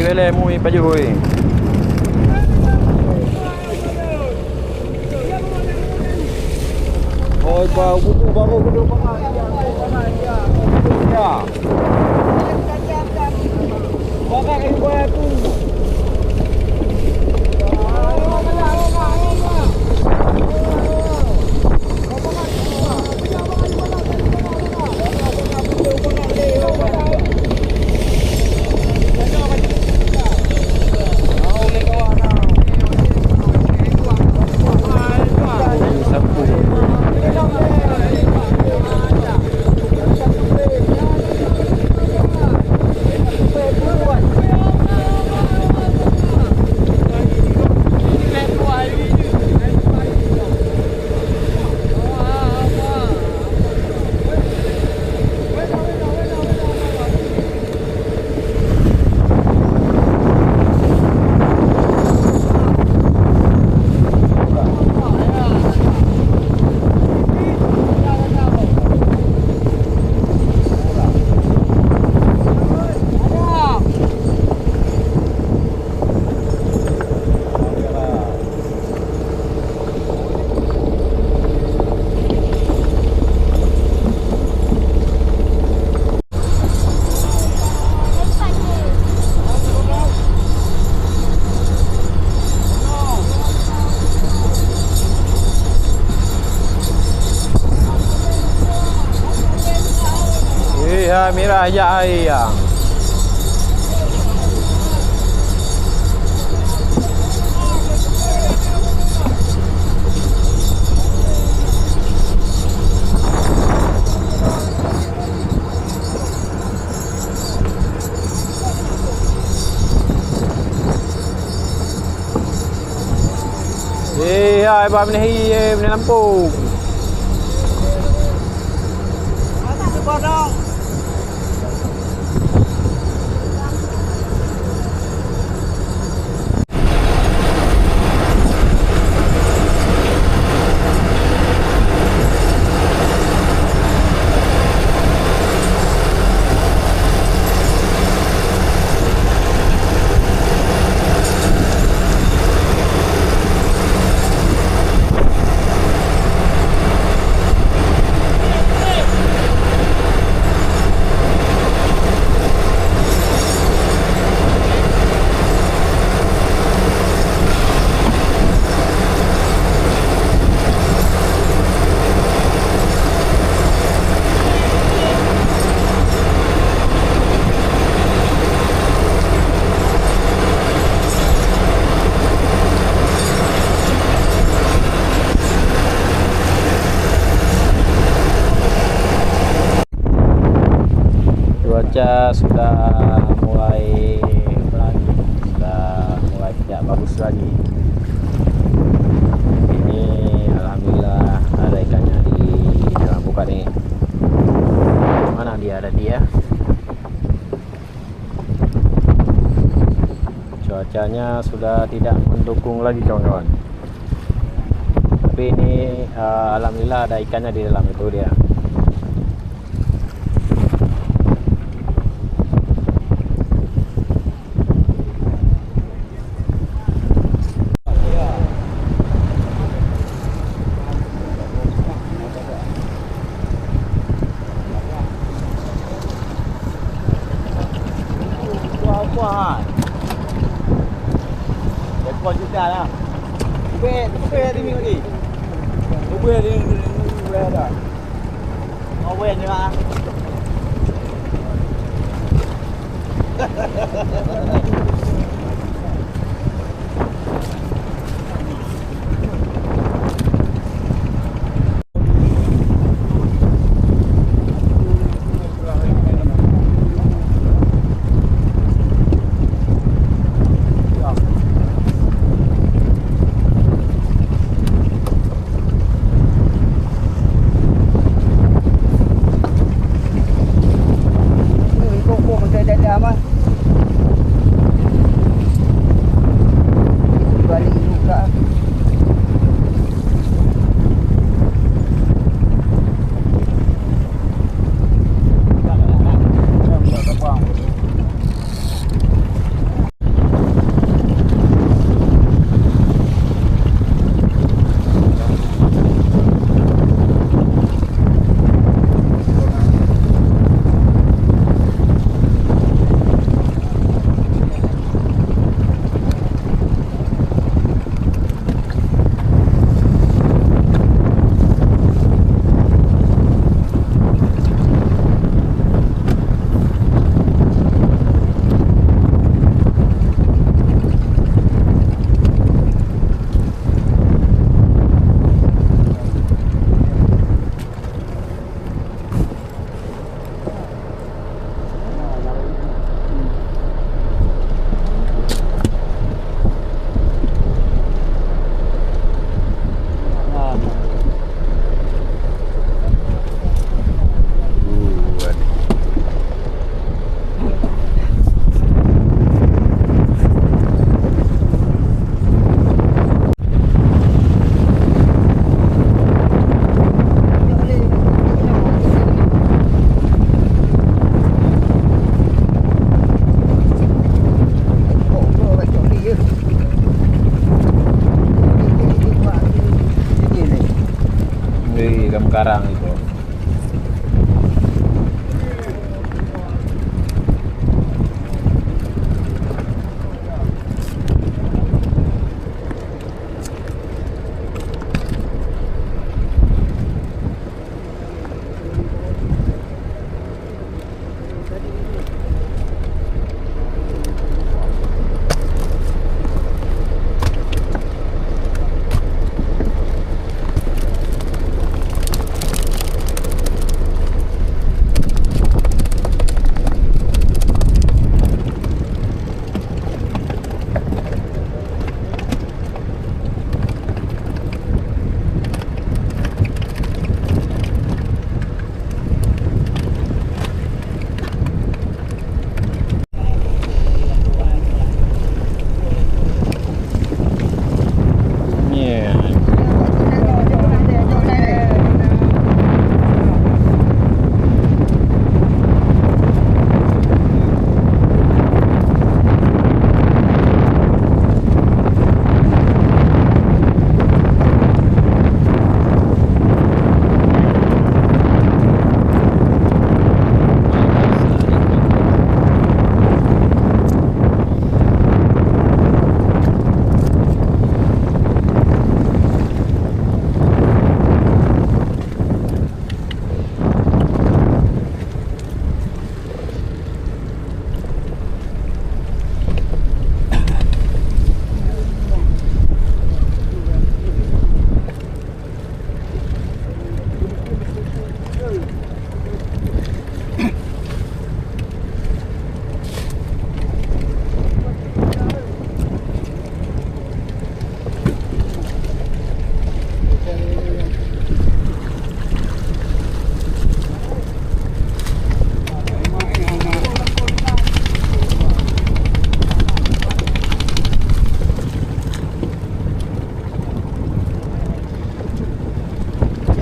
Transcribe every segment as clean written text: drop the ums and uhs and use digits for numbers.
vele mui baju oi. Oi buku baru kudu pakai ya. Ya. Pakai ibu aku. Iya, merah aja ya. Iya, iba menahi Lampung. Cuaca sudah mulai berani, sudah mulai tidak bagus lagi. Ini alhamdulillah ada ikannya di dalam buka nih. Mana dia? Ada dia. Cuacanya sudah tidak mendukung lagi kawan-kawan. Tapi ini alhamdulillah ada ikannya di dalam itu dia. Kuat. Kuat juga lah. Kupe di minggu ni. Kupe di ada. Mau ni lah. sekarang itu.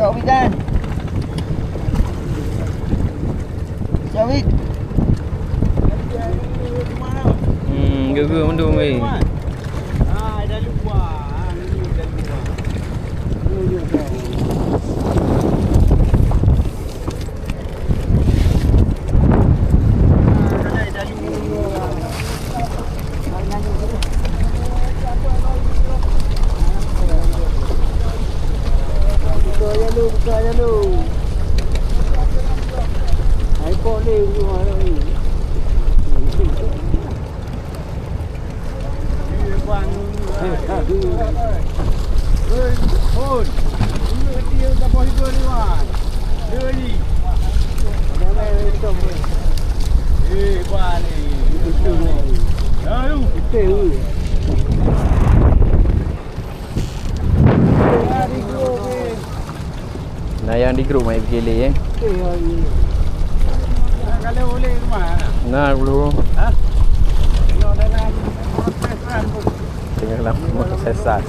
Widan. Syawik. Geger mendung weh. Dah lupa. Ni dah lupa. Buka je lu. iPod ni rumah ni. Ni bang. Hei, hon. Ini dia dah boleh hidup ni wan. Deli. Dah main itu. Balik. Itu ni. Ayo. Itu. Nah yang di grup mai bergele Kalau boleh rumah. Nah dulu. Ha? Tengok dalam prosesan pun. Tengok dalam prosesan.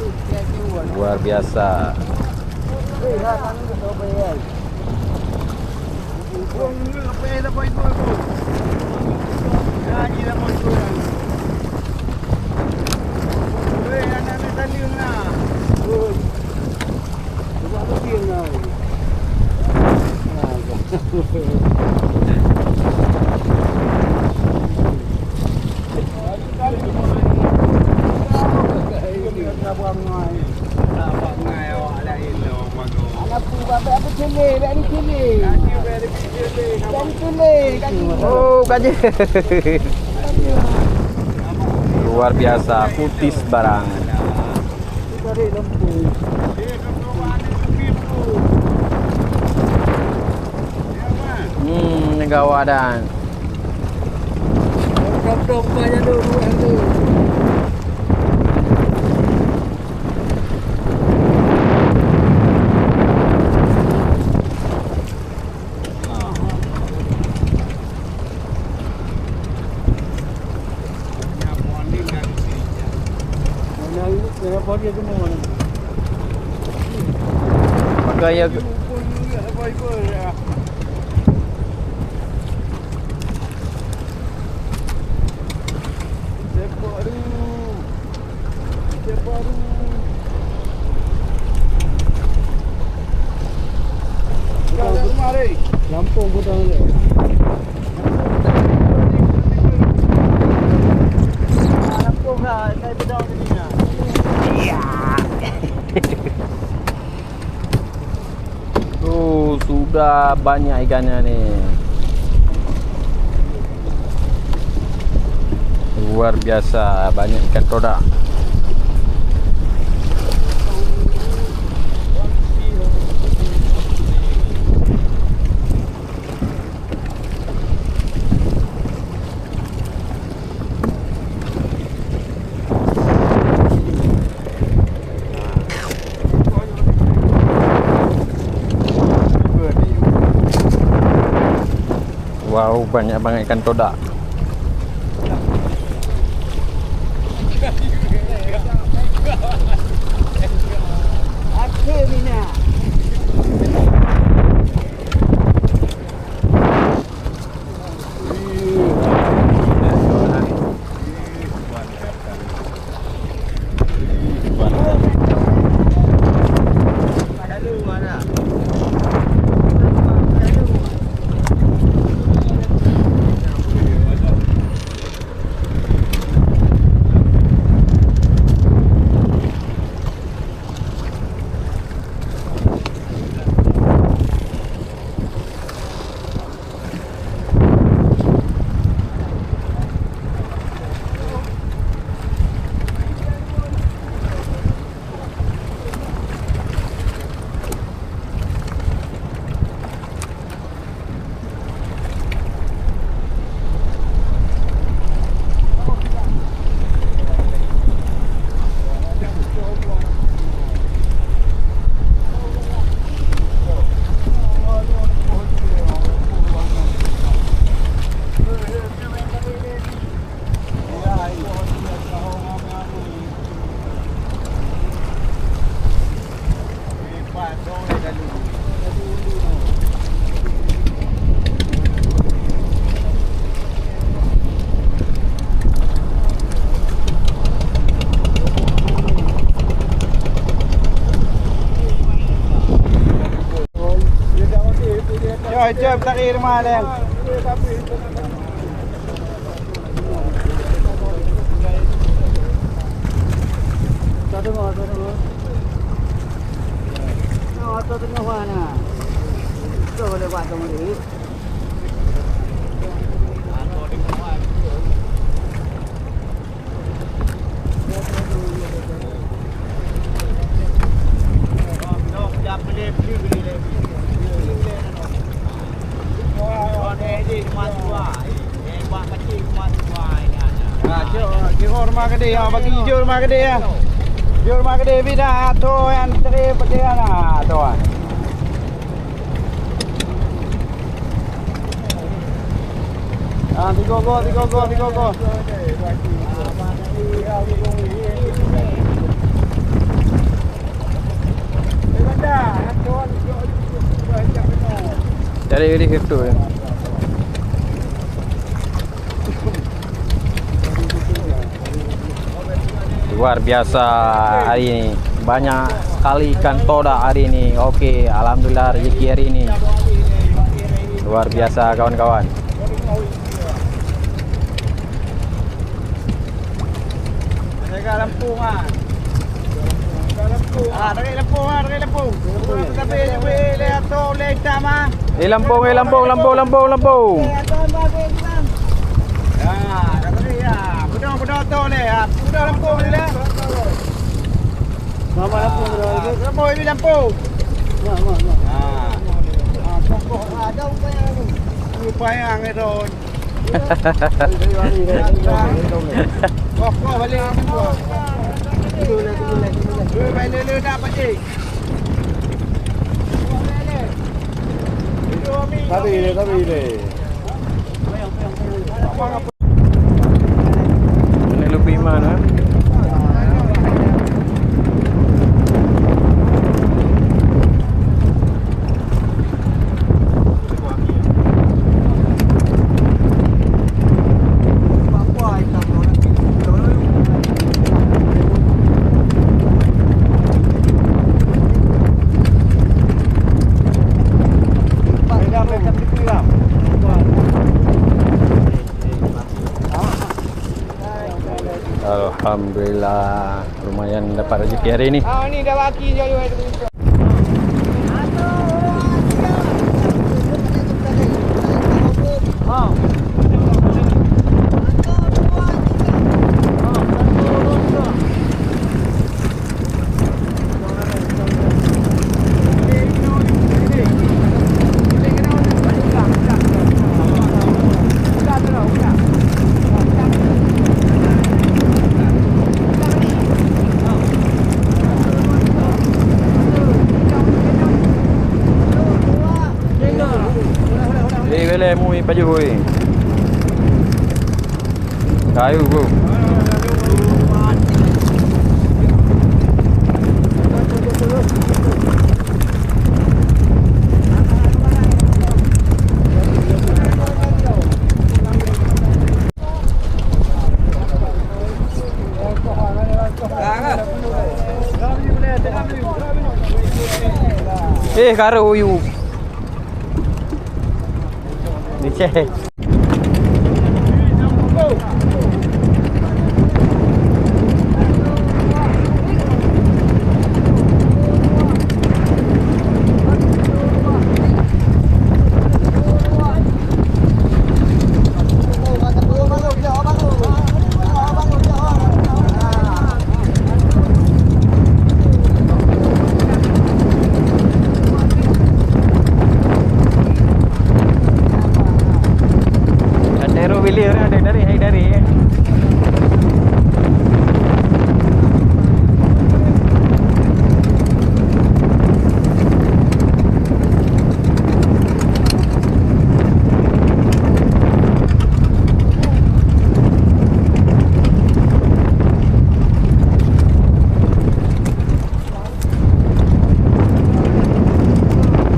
Luar biasa. Kan kita bayar. Apa dah poin tu? Lagi dah poin tu. Anak-anak tadi mana? Buat apa dia nak? Oh, kaji. Luar biasa, putih barang. Gawadan. Dong-dongnya dulu tu. Gaya Lampung pun tahu ni. Lampung lah, saya bedang sini lah. Iya. Tuh, sudah banyak ikannya nih. Luar biasa banyak ikan todak. Wow, banyak banget ikan todak. Akhirnya. Jom tarik rumah dia. Satu mau. Nah, satu tengah mana? Tu boleh buat tu ni. Rumah kedai yang bagi hijau rumah kedai ya. Hijau rumah kedai bida tu yang teri pakai ana tu ah. Ah tiga go. Dari itu ya. Luar biasa hari ini, banyak sekali ikan todak hari ini. Oke, alhamdulillah rezeki hari ini luar biasa kawan-kawan. Dekat Lampung ah. Dari Lampung. Tapi lihat tu hitam ah. Lampung. Budak tu ni. Budak Lampung ni lah. Mama Lampung tu. Lampung ni Lampung. Pokok ada upaya ni tu. Pokok balik semua. Dulu balik dah pakcik. Tapi dia. Ini lebih mana? Alhamdulillah lumayan dapat rezeki hari ni. Ni dah baki je you. Boleh mui baju oi. Kayu go. Kara uyu. Cek. Dari.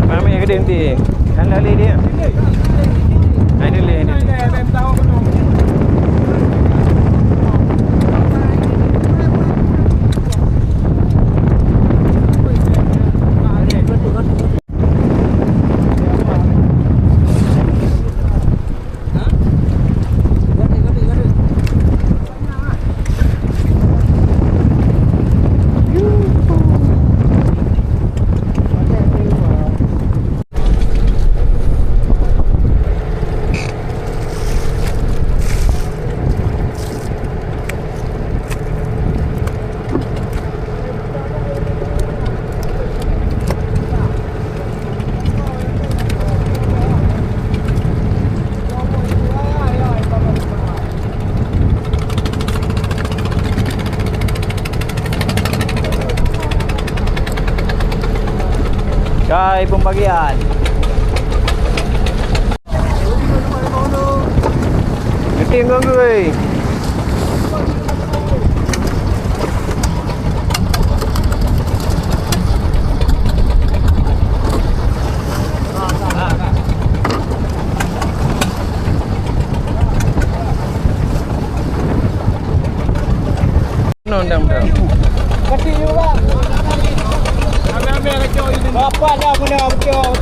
Mami gede nanti. Kan lali dia. Ini le. Kai pembagian. Ngeting ganggu oi. Nondang. Kasih you bang. Ambil kacau ini. Bapak dah guna kacau.